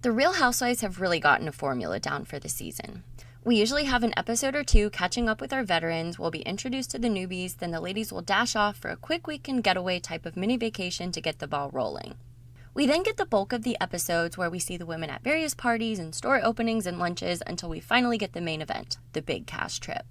The Real Housewives have really gotten a formula down for the season. We usually have an episode or two catching up with our veterans, we'll be introduced to the newbies, then the ladies will dash off for a quick weekend getaway type of mini vacation to get the ball rolling. We then get the bulk of the episodes where we see the women at various parties and store openings and lunches until we finally get the main event, the big cast trip.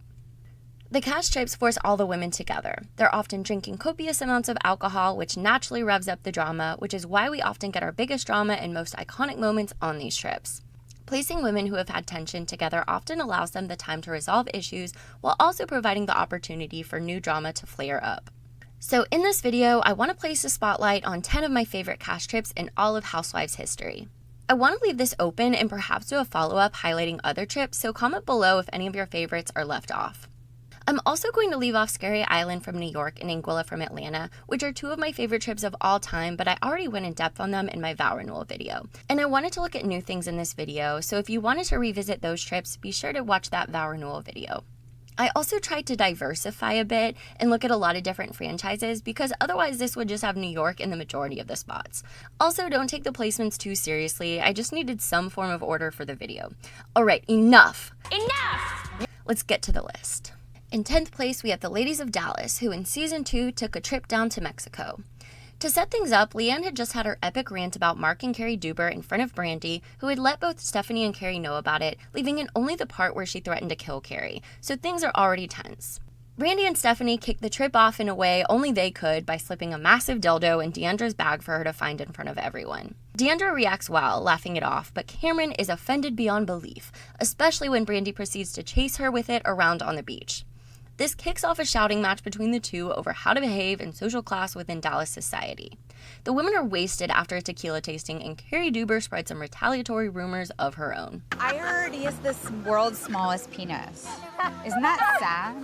The cast trips force all the women together. They're often drinking copious amounts of alcohol, which naturally revs up the drama, which is why we often get our biggest drama and most iconic moments on these trips. Placing women who have had tension together often allows them the time to resolve issues while also providing the opportunity for new drama to flare up. So in this video, I want to place a spotlight on 10 of my favorite cast trips in all of Housewives history. I want to leave this open and perhaps do a follow-up highlighting other trips, so comment below if any of your favorites are left off. I'm also going to leave off Scary Island from New York and Anguilla from Atlanta, which are two of my favorite trips of all time, but I already went in depth on them in my vow renewal video. And I wanted to look at new things in this video, so if you wanted to revisit those trips, be sure to watch that vow renewal video. I also tried to diversify a bit and look at a lot of different franchises because otherwise this would just have New York in the majority of the spots. Also, don't take the placements too seriously, I just needed some form of order for the video. Alright, enough! Let's get to the list. In 10th place, we have the ladies of Dallas, who in Season 2 took a trip down to Mexico. To set things up, Leanne had just had her epic rant about Mark and Carrie Duber in front of Brandi, who had let both Stephanie and Carrie know about it, leaving in only the part where she threatened to kill Carrie, so things are already tense. Brandi and Stephanie kicked the trip off in a way only they could by slipping a massive dildo in Deandra's bag for her to find in front of everyone. Deandra reacts well, laughing it off, but Cameron is offended beyond belief, especially when Brandi proceeds to chase her with it around on the beach. This kicks off a shouting match between the two over how to behave in social class within Dallas society. The women are wasted after a tequila tasting, and Carrie Duber spread some retaliatory rumors of her own. I heard he is the world's smallest penis. Isn't that sad?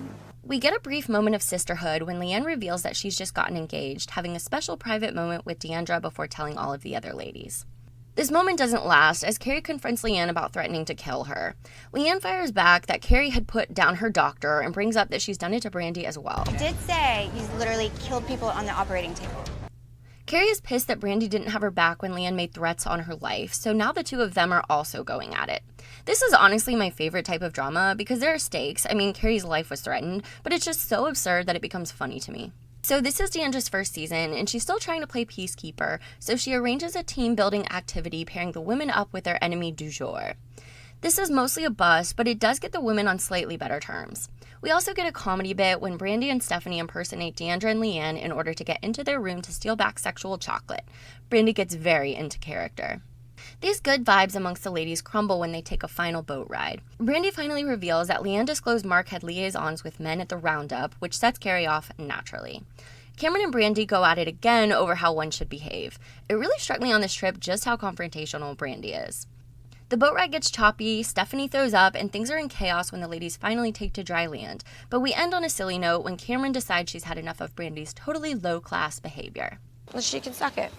We get a brief moment of sisterhood when Leanne reveals that she's just gotten engaged, having a special private moment with Deandra before telling all of the other ladies. This moment doesn't last, as Carrie confronts Leanne about threatening to kill her. Leanne fires back that Carrie had put down her doctor and brings up that she's done it to Brandi as well. He did say he's literally killed people on the operating table. Carrie is pissed that Brandi didn't have her back when Leanne made threats on her life, so now the two of them are also going at it. This is honestly my favorite type of drama because there are stakes. I mean, Carrie's life was threatened, but it's just so absurd that it becomes funny to me. So this is Deandra's first season, and she's still trying to play peacekeeper, so she arranges a team-building activity pairing the women up with their enemy du jour. This is mostly a bust, but it does get the women on slightly better terms. We also get a comedy bit when Brandi and Stephanie impersonate Deandra and Leanne in order to get into their room to steal back sexual chocolate. Brandi gets very into character. These good vibes amongst the ladies crumble when they take a final boat ride. Brandi finally reveals that Leanne disclosed Mark had liaisons with men at the roundup, which sets Carrie off naturally. Cameron and Brandi go at it again over how one should behave. It really struck me on this trip just how confrontational Brandi is. The boat ride gets choppy, Stephanie throws up, and things are in chaos when the ladies finally take to dry land. But we end on a silly note when Cameron decides she's had enough of Brandi's totally low-class behavior. Well, she can suck it.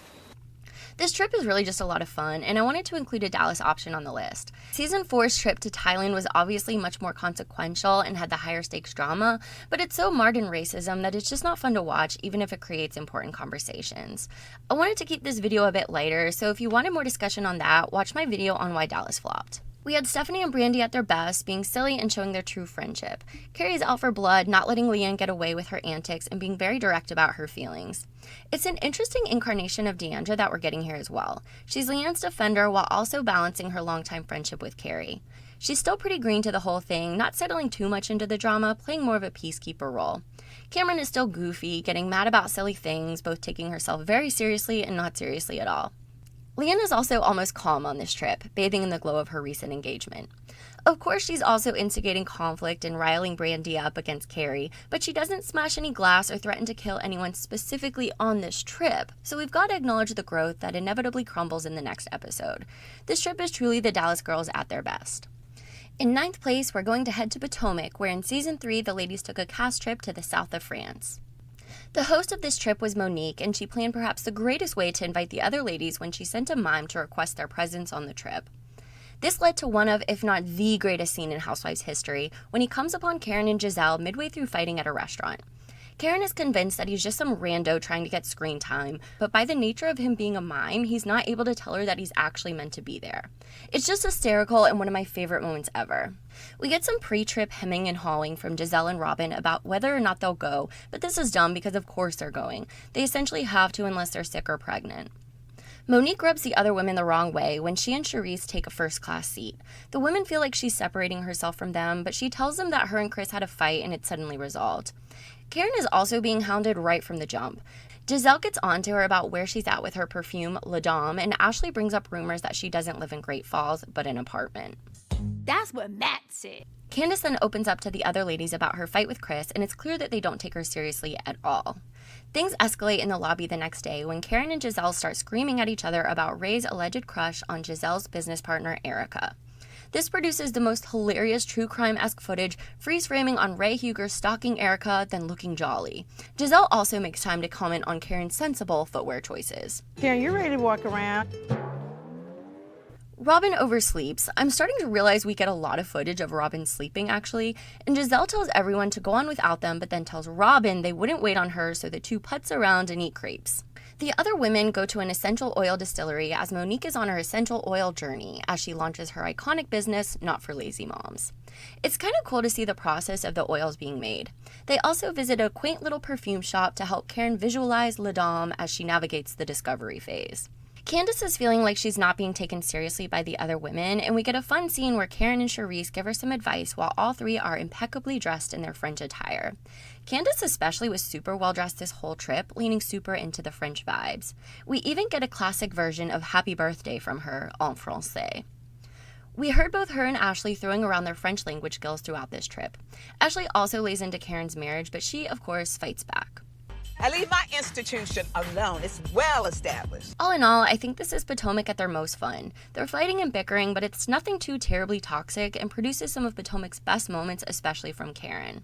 This trip is really just a lot of fun, and I wanted to include a Dallas option on the list. Season 4's trip to Thailand was obviously much more consequential and had the higher stakes drama, but it's so marred in racism that it's just not fun to watch, even if it creates important conversations. I wanted to keep this video a bit lighter, so if you wanted more discussion on that, watch my video on why Dallas flopped. We had Stephanie and Brandi at their best, being silly and showing their true friendship. Carrie's out for blood, not letting Leanne get away with her antics, and being very direct about her feelings. It's an interesting incarnation of Deandra that we're getting here as well. She's Leanne's defender while also balancing her longtime friendship with Carrie. She's still pretty green to the whole thing, not settling too much into the drama, playing more of a peacekeeper role. Cameron is still goofy, getting mad about silly things, both taking herself very seriously and not seriously at all. Leanne is also almost calm on this trip, bathing in the glow of her recent engagement. Of course, she's also instigating conflict and riling Brandi up against Carrie, but she doesn't smash any glass or threaten to kill anyone specifically on this trip, so we've got to acknowledge the growth that inevitably crumbles in the next episode. This trip is truly the Dallas girls at their best. In 9th place, we're going to head to Potomac, where in Season 3, the ladies took a cast trip to the south of France. The host of this trip was Monique, and she planned perhaps the greatest way to invite the other ladies when she sent a mime to request their presence on the trip. This led to one of, if not the greatest scene in Housewives history, when he comes upon Karen and Giselle midway through fighting at a restaurant. Karen is convinced that he's just some rando trying to get screen time, but by the nature of him being a mime, he's not able to tell her that he's actually meant to be there. It's just hysterical and one of my favorite moments ever. We get some pre-trip hemming and hawing from Giselle and Robin about whether or not they'll go, but this is dumb because of course they're going. They essentially have to unless they're sick or pregnant. Monique rubs the other women the wrong way when she and Charisse take a first-class seat. The women feel like she's separating herself from them, but she tells them that her and Chris had a fight and it's suddenly resolved. Karen is also being hounded right from the jump. Giselle gets on to her about where she's at with her perfume, La Dame, and Ashley brings up rumors that she doesn't live in Great Falls, but an apartment. That's what Matt said. Candace then opens up to the other ladies about her fight with Chris, and it's clear that they don't take her seriously at all. Things escalate in the lobby the next day when Karen and Giselle start screaming at each other about Ray's alleged crush on Giselle's business partner, Erica. This produces the most hilarious true crime-esque footage, freeze-framing on Ray Huger stalking Erica, then looking jolly. Giselle also makes time to comment on Karen's sensible footwear choices. Karen, you ready to walk around? Robin oversleeps. I'm starting to realize we get a lot of footage of Robin sleeping, actually, and Giselle tells everyone to go on without them, but then tells Robin they wouldn't wait on her, so the two putz around and eat crepes. The other women go to an essential oil distillery as Monique is on her essential oil journey as she launches her iconic business, Not for Lazy Moms. It's kind of cool to see the process of the oils being made. They also visit a quaint little perfume shop to help Karen visualize La Dame as she navigates the discovery phase. Candace is feeling like she's not being taken seriously by the other women, and we get a fun scene where Karen and Charisse give her some advice while all three are impeccably dressed in their French attire. Candace especially was super well dressed this whole trip, leaning super into the French vibes. We even get a classic version of Happy Birthday from her, en français. We heard both her and Ashley throwing around their French language skills throughout this trip. Ashley also lays into Karen's marriage, but she, of course, fights back. I leave my institution alone. It's well established. All in all, I think this is Potomac at their most fun. They're fighting and bickering, but it's nothing too terribly toxic and produces some of Potomac's best moments, especially from Karen.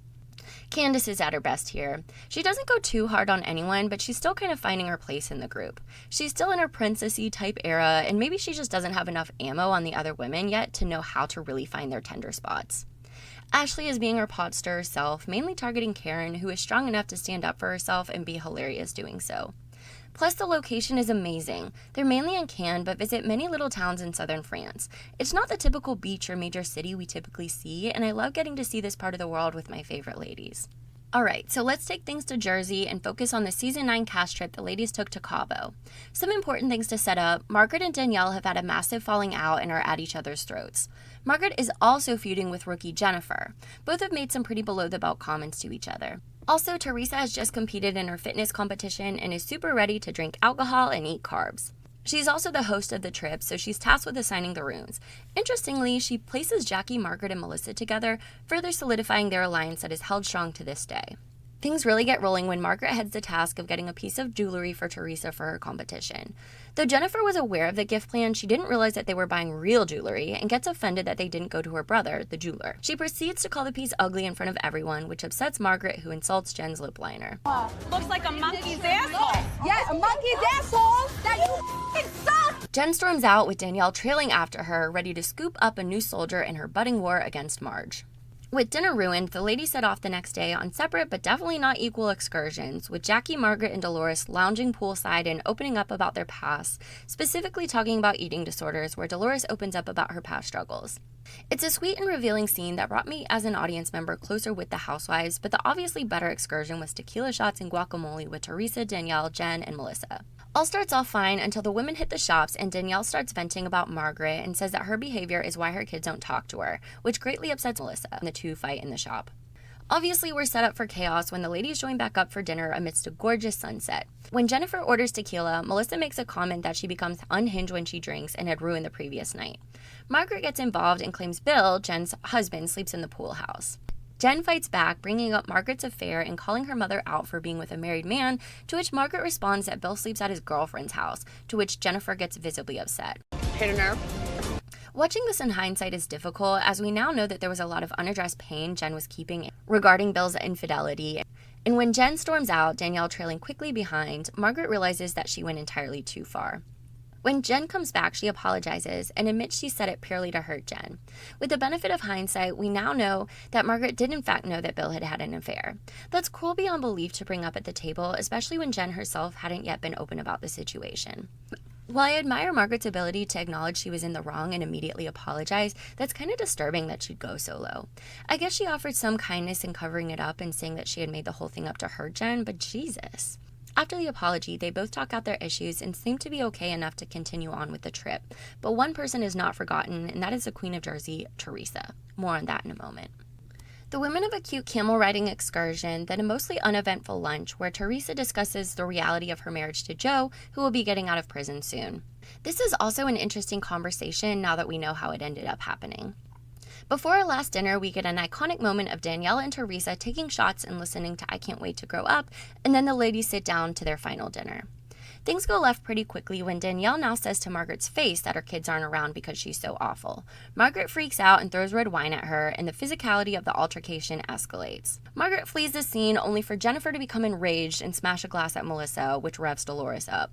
Candace is at her best here. She doesn't go too hard on anyone, but she's still kind of finding her place in the group. She's still in her princessy type era, and maybe she just doesn't have enough ammo on the other women yet to know how to really find their tender spots. Ashley is being her pot stirrer self, mainly targeting Karen, who is strong enough to stand up for herself and be hilarious doing so. Plus, the location is amazing. They're mainly in Cannes, but visit many little towns in southern France. It's not the typical beach or major city we typically see, and I love getting to see this part of the world with my favorite ladies. Alright, so let's take things to Jersey and focus on the Season 9 cast trip the ladies took to Cabo. Some important things to set up: Margaret and Danielle have had a massive falling out and are at each other's throats. Margaret is also feuding with rookie Jennifer. Both have made some pretty below-the-belt comments to each other. Also, Teresa has just competed in her fitness competition and is super ready to drink alcohol and eat carbs. She's also the host of the trip, so she's tasked with assigning the runes. Interestingly, she places Jackie, Margaret, and Melissa together, further solidifying their alliance that is held strong to this day. Things really get rolling when Margaret heads the task of getting a piece of jewelry for Teresa for her competition. Though Jennifer was aware of the gift plan, she didn't realize that they were buying real jewelry and gets offended that they didn't go to her brother, the jeweler. She proceeds to call the piece ugly in front of everyone, which upsets Margaret, who insults Jen's lip liner. Looks like a monkey's asshole. Yes, a monkey's asshole. That you suck. Jen storms out with Danielle trailing after her, ready to scoop up a new soldier in her budding war against Marge. With dinner ruined, the ladies set off the next day on separate but definitely not equal excursions, with Jackie, Margaret, and Dolores lounging poolside and opening up about their past, specifically talking about eating disorders, where Dolores opens up about her past struggles. It's a sweet and revealing scene that brought me as an audience member closer with the housewives, but the obviously better excursion was tequila shots and guacamole with Teresa, Danielle, Jen, and Melissa. All starts off fine until the women hit the shops and Danielle starts venting about Margaret and says that her behavior is why her kids don't talk to her, which greatly upsets Melissa, and the two fight in the shop. Obviously, we're set up for chaos when the ladies join back up for dinner amidst a gorgeous sunset. When Jennifer orders tequila, Melissa makes a comment that she becomes unhinged when she drinks and had ruined the previous night. Margaret gets involved and claims Bill, Jen's husband, sleeps in the pool house. Jen fights back, bringing up Margaret's affair and calling her mother out for being with a married man, to which Margaret responds that Bill sleeps at his girlfriend's house, to which Jennifer gets visibly upset. Hit a nerve. Watching this in hindsight is difficult, as we now know that there was a lot of unaddressed pain Jen was keeping regarding Bill's infidelity. And when Jen storms out, Danielle trailing quickly behind, Margaret realizes that she went entirely too far. When Jen comes back, she apologizes and admits she said it purely to hurt Jen. With the benefit of hindsight, we now know that Margaret did in fact know that Bill had had an affair. That's cruel beyond belief to bring up at the table, especially when Jen herself hadn't yet been open about the situation. While I admire Margaret's ability to acknowledge she was in the wrong and immediately apologize, that's kind of disturbing that she'd go so low. I guess she offered some kindness in covering it up and saying that she had made the whole thing up to hurt Jen, but Jesus. After the apology, they both talk out their issues and seem to be okay enough to continue on with the trip. But one person is not forgotten, and that is the Queen of Jersey, Teresa. More on that in a moment. The women have a cute camel riding excursion, then a mostly uneventful lunch where Teresa discusses the reality of her marriage to Joe, who will be getting out of prison soon. This is also an interesting conversation now that we know how it ended up happening. Before our last dinner, we get an iconic moment of Danielle and Teresa taking shots and listening to I Can't Wait to Grow Up, and then the ladies sit down to their final dinner. Things go left pretty quickly when Danielle now says to Margaret's face that her kids aren't around because she's so awful. Margaret freaks out and throws red wine at her, and the physicality of the altercation escalates. Margaret flees the scene only for Jennifer to become enraged and smash a glass at Melissa, which revs Dolores up.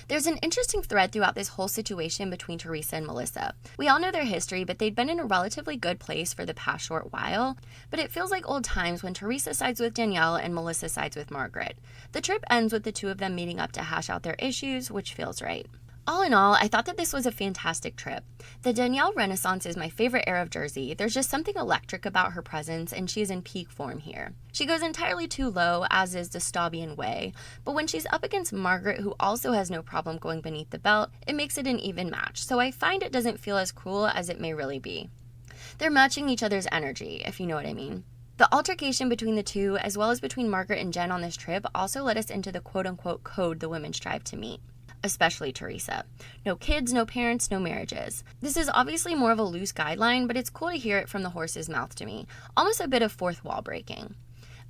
There's an interesting thread throughout this whole situation between Teresa and Melissa. We all know their history, but they'd been in a relatively good place for the past short while, but it feels like old times when Teresa sides with Danielle and Melissa sides with Margaret. The trip ends with the two of them meeting up to hash out their issues, which feels right. All in all, I thought that this was a fantastic trip. The Danielle Renaissance is my favorite era of Jersey. There's just something electric about her presence, and she is in peak form here. She goes entirely too low, as is the Staubian way, but when she's up against Margaret, who also has no problem going beneath the belt, it makes it an even match, so I find it doesn't feel as cruel as it may really be. They're matching each other's energy, if you know what I mean. The altercation between the two, as well as between Margaret and Jen on this trip, also led us into the quote-unquote code the women strive to meet. Especially Teresa. No kids, no parents, no marriages. This is obviously more of a loose guideline, but it's cool to hear it from the horse's mouth to me. Almost a bit of fourth wall breaking.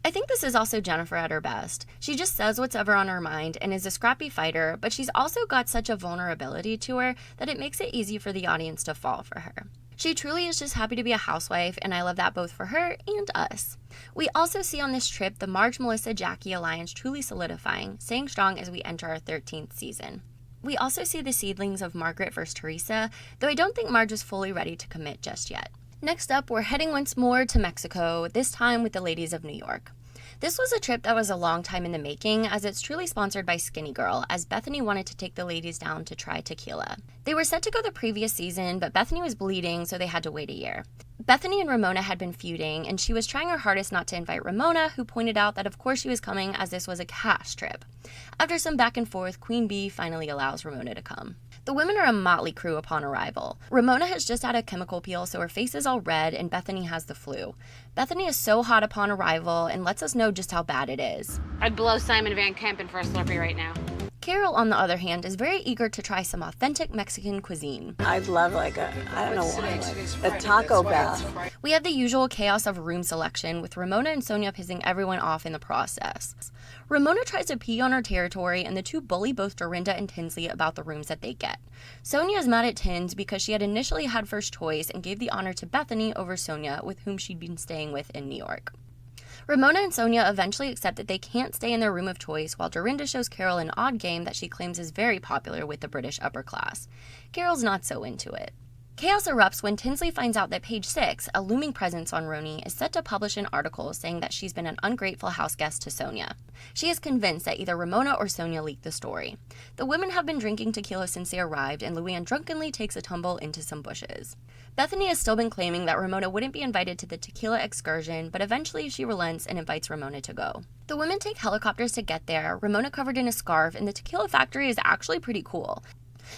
I think this is also Jennifer at her best. She just says what's ever on her mind and is a scrappy fighter, but she's also got such a vulnerability to her that it makes it easy for the audience to fall for her. She truly is just happy to be a housewife, and I love that both for her and us. We also see on this trip the Marge-Melissa-Jackie alliance truly solidifying, staying strong as we enter our 13th season. We also see the seedlings of Margaret versus Teresa, though I don't think Marge is fully ready to commit just yet. Next up, we're heading once more to Mexico, this time with the ladies of New York. This was a trip that was a long time in the making, as it's truly sponsored by Skinny Girl, as Bethany wanted to take the ladies down to try tequila. They were set to go the previous season, but Bethany was bleeding, so they had to wait a year. Bethany and Ramona had been feuding, and she was trying her hardest not to invite Ramona, who pointed out that of course she was coming as this was a cash trip. After some back and forth, Queen Bee finally allows Ramona to come. The women are a motley crew upon arrival. Ramona has just had a chemical peel, so her face is all red, and Bethany has the flu. Bethany is so hot upon arrival and lets us know just how bad it is. I'd blow Simon Van Kempen for a Slurpee right now. Carol, on the other hand, is very eager to try some authentic Mexican cuisine. I'd love a Taco Bell. We have the usual chaos of room selection, with Ramona and Sonia pissing everyone off in the process. Ramona tries to pee on her territory, and the two bully both Dorinda and Tinsley about the rooms that they get. Sonia is mad at Tins because she had initially had first choice and gave the honor to Bethany over Sonia, with whom she'd been staying with in New York. Ramona and Sonia eventually accept that they can't stay in their room of choice, while Dorinda shows Carol an odd game that she claims is very popular with the British upper class. Carol's not so into it. Chaos erupts when Tinsley finds out that Page 6, a looming presence on RHONY, is set to publish an article saying that she's been an ungrateful house guest to Sonia. She is convinced that either Ramona or Sonia leaked the story. The women have been drinking tequila since they arrived, and Luann drunkenly takes a tumble into some bushes. Bethany has still been claiming that Ramona wouldn't be invited to the tequila excursion, but eventually she relents and invites Ramona to go. The women take helicopters to get there, Ramona covered in a scarf, and the tequila factory is actually pretty cool.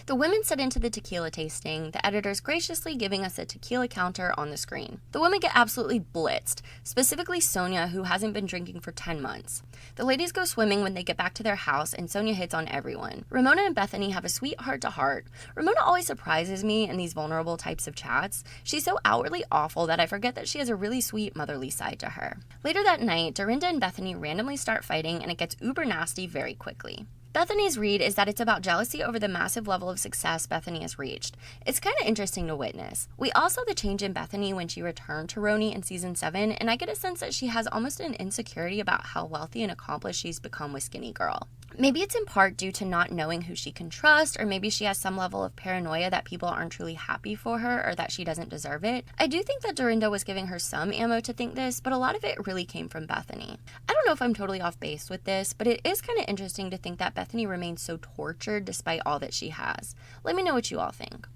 The women set into the tequila tasting, the editors graciously giving us a tequila counter on the screen. The women get absolutely blitzed, specifically Sonia, who hasn't been drinking for 10 months. The ladies go swimming when they get back to their house, and Sonia hits on everyone. Ramona and Bethany have a sweet heart-to-heart. Ramona always surprises me in these vulnerable types of chats. She's so outwardly awful that I forget that she has a really sweet motherly side to her. Later that night, Dorinda and Bethany randomly start fighting, and it gets uber nasty very quickly. Bethany's read is that it's about jealousy over the massive level of success Bethany has reached. It's kind of interesting to witness. We also saw the change in Bethany when she returned to RHONY in season 7, and I get a sense that she has almost an insecurity about how wealthy and accomplished she's become with Skinny Girl. Maybe it's in part due to not knowing who she can trust, or maybe she has some level of paranoia that people aren't truly happy for her or that she doesn't deserve it. I do think that Dorinda was giving her some ammo to think this, but a lot of it really came from Bethany. I don't know if I'm totally off base with this, but it is kind of interesting to think that Bethany remains so tortured despite all that she has. Let me know what you all think.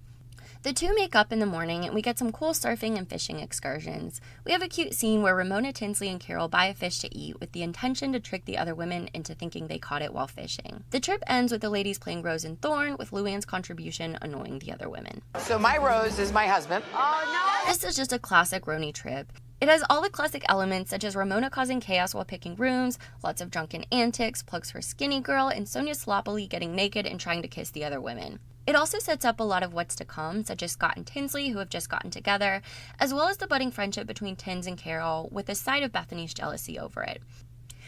The two make up in the morning, and we get some cool surfing and fishing excursions. We have a cute scene where Ramona, Tinsley, and Carol buy a fish to eat with the intention to trick the other women into thinking they caught it while fishing. The trip ends with the ladies playing Rose and Thorn, with Luann's contribution annoying the other women. So my Rose is my husband. Oh, no. This is just a classic RHONY trip. It has all the classic elements such as Ramona causing chaos while picking rooms, lots of drunken antics, plugs for Skinny Girl, and Sonia sloppily getting naked and trying to kiss the other women. It also sets up a lot of what's to come, such as Scott and Tinsley, who have just gotten together, as well as the budding friendship between Tins and Carol, with a side of Bethany's jealousy over it.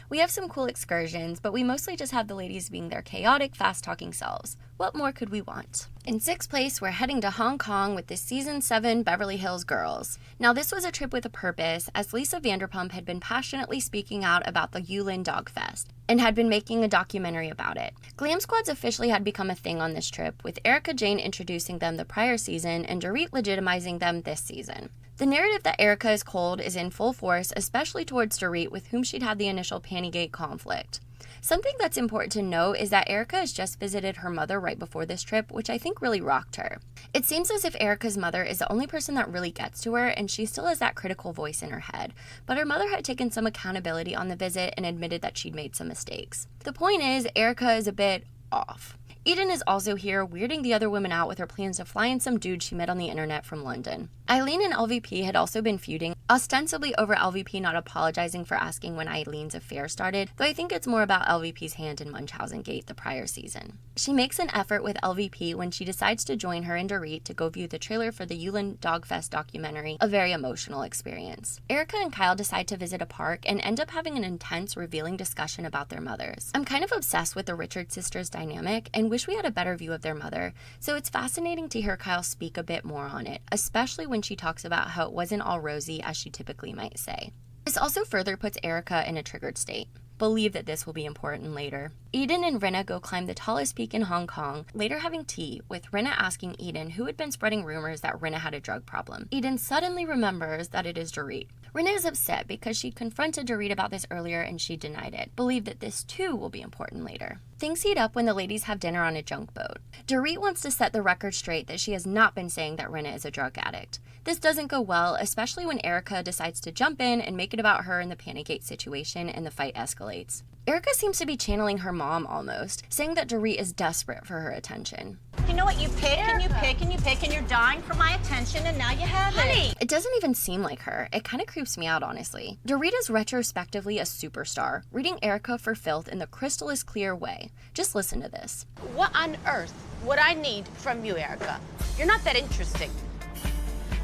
We have some cool excursions, but we mostly just have the ladies being their chaotic, fast-talking selves. What more could we want? In sixth place, we're heading to Hong Kong with the Season 7 Beverly Hills Girls. Now, this was a trip with a purpose, as Lisa Vanderpump had been passionately speaking out about the Yulin Dog Fest and had been making a documentary about it. Glam squads officially had become a thing on this trip, with Erica Jane introducing them the prior season and Dorit legitimizing them this season. The narrative that Erica is cold is in full force, especially towards Dorit, with whom she'd had the initial Pantygate conflict. Something that's important to note is that Erica has just visited her mother right before this trip, which I think really rocked her. It seems as if Erica's mother is the only person that really gets to her, and she still has that critical voice in her head. But her mother had taken some accountability on the visit and admitted that she'd made some mistakes. The point is, Erica is a bit off. Eden is also here, weirding the other women out with her plans to fly in some dude she met on the internet from London. Eileen and LVP had also been feuding, ostensibly over LVP not apologizing for asking when Eileen's affair started, though I think it's more about LVP's hand in Munchausen Gate the prior season. She makes an effort with LVP when she decides to join her and Dorit to go view the trailer for the Yulin Dogfest documentary, a very emotional experience. Erica and Kyle decide to visit a park and end up having an intense, revealing discussion about their mothers. I'm kind of obsessed with the Richard sisters dynamic and wish we had a better view of their mother, so it's fascinating to hear Kyle speak a bit more on it, especially when she talks about how it wasn't all rosy as she typically might say. This also further puts Erica in a triggered state. Believe that this will be important later. Eden and Rinna go climb the tallest peak in Hong Kong, later having tea, with Rinna asking Eden who had been spreading rumors that Rinna had a drug problem. Eden suddenly remembers that it is Dorit. Rinna is upset because she'd confronted Dorit about this earlier and she denied it. Believe that this too will be important later. Things heat up when the ladies have dinner on a junk boat. Dorit wants to set the record straight that she has not been saying that Rinna is a drug addict. This doesn't go well, especially when Erica decides to jump in and make it about her in the Pantygate situation and the fight escalates. Erica seems to be channeling her mom almost, saying that Dorit is desperate for her attention. You know what, you pick and you pick and you pick and you're dying for my attention and now you have it. It doesn't even seem like her. It kind of creeps me out, honestly. Dorit is retrospectively a superstar, reading Erica for filth in the crystallis clear way. Just listen to this. What on earth would I need from you, Erica? You're not that interesting.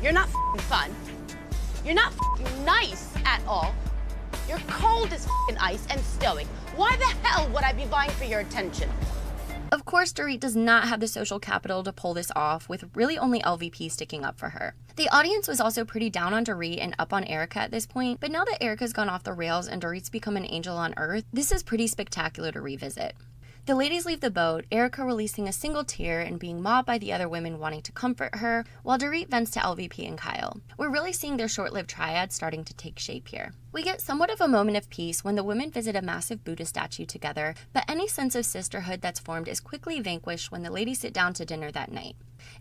You're not fun. You're not nice at all. You're cold as ice and stoic. Why the hell would I be vying for your attention? Of course, Dorit does not have the social capital to pull this off, with really only LVP sticking up for her. The audience was also pretty down on Dorit and up on Erica at this point, but now that Erica's gone off the rails and Dorit's become an angel on Earth, this is pretty spectacular to revisit. The ladies leave the boat, Erica releasing a single tear and being mobbed by the other women wanting to comfort her, while Dorit vents to LVP and Kyle. We're really seeing their short-lived triad starting to take shape here. We get somewhat of a moment of peace when the women visit a massive Buddha statue together, but any sense of sisterhood that's formed is quickly vanquished when the ladies sit down to dinner that night.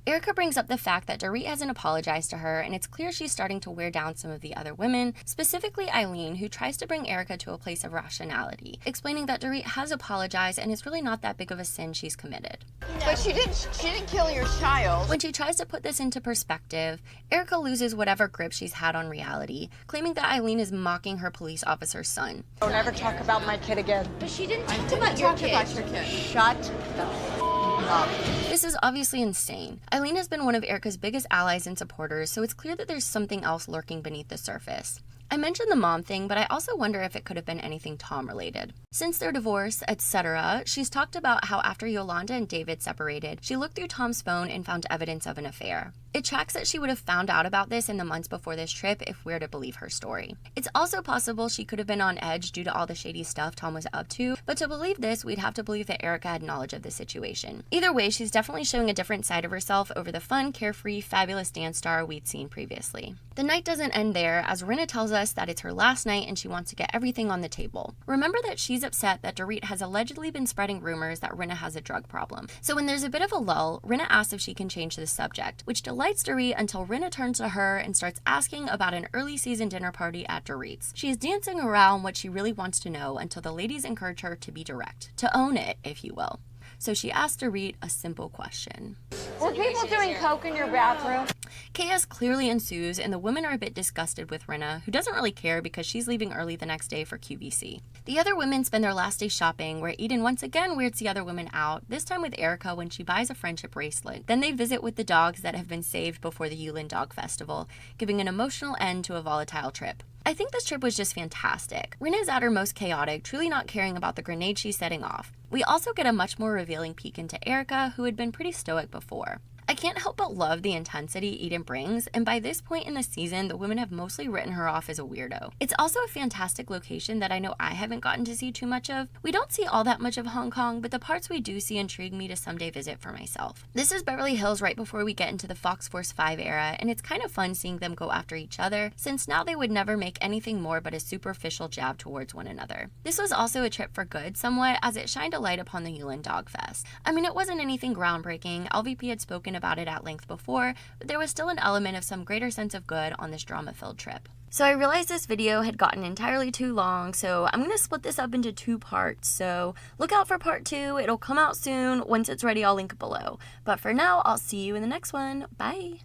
Erica brings up the fact that Dorit hasn't apologized to her, and it's clear she's starting to wear down some of the other women, specifically Eileen, who tries to bring Erica to a place of rationality, explaining that Dorit has apologized and it's really not that big of a sin she's committed. But she didn't kill your child. When she tries to put this into perspective, Erica loses whatever grip she's had on reality, claiming that Eileen is mocking her police officer's son. Don't ever talk about my kid again. But she didn't talk about your kid. Shut the up. This is obviously insane. Eileen has been one of Erica's biggest allies and supporters, so it's clear that there's something else lurking beneath the surface. I mentioned the mom thing, but I also wonder if it could have been anything Tom related. Since their divorce, etc., she's talked about how after Yolanda and David separated, she looked through Tom's phone and found evidence of an affair. It tracks that she would have found out about this in the months before this trip if we're to believe her story. It's also possible she could have been on edge due to all the shady stuff Tom was up to, but to believe this, we'd have to believe that Erica had knowledge of the situation. Either way, she's definitely showing a different side of herself over the fun, carefree, fabulous dance star we'd seen previously. The night doesn't end there, as Rinna tells us that it's her last night and she wants to get everything on the table. Remember that she's upset that Dorit has allegedly been spreading rumors that Rinna has a drug problem. So when there's a bit of a lull, Rinna asks if she can change the subject, which delights Dorit until Rinna turns to her and starts asking about an early season dinner party at Dorit's. She is dancing around what she really wants to know until the ladies encourage her to be direct, to own it, if you will. So she asked Dorit a simple question. Were people doing coke in your bathroom? Chaos clearly ensues, and the women are a bit disgusted with Rinna, who doesn't really care because she's leaving early the next day for QVC. The other women spend their last day shopping, where Eden once again weirds the other women out, this time with Erica when she buys a friendship bracelet. Then they visit with the dogs that have been saved before the Yulin Dog Festival, giving an emotional end to a volatile trip. I think this trip was just fantastic. Rinna is at her most chaotic, truly not caring about the grenade she's setting off. We also get a much more revealing peek into Erica, who had been pretty stoic before. I can't help but love the intensity Eden brings, and by this point in the season, the women have mostly written her off as a weirdo. It's also a fantastic location that I know I haven't gotten to see too much of. We don't see all that much of Hong Kong, but the parts we do see intrigue me to someday visit for myself. This is Beverly Hills right before we get into the Fox Force 5 era, and it's kind of fun seeing them go after each other, since now they would never make anything more but a superficial jab towards one another. This was also a trip for good somewhat, as it shined a light upon the Yulin Dog Fest. I mean, it wasn't anything groundbreaking. LVP had spoken about it at length before, but there was still an element of some greater sense of good on this drama-filled trip. So I realized this video had gotten entirely too long, so I'm going to split this up into 2 parts. So look out for part 2. It'll come out soon. Once it's ready, I'll link it below. But for now, I'll see you in the next one. Bye!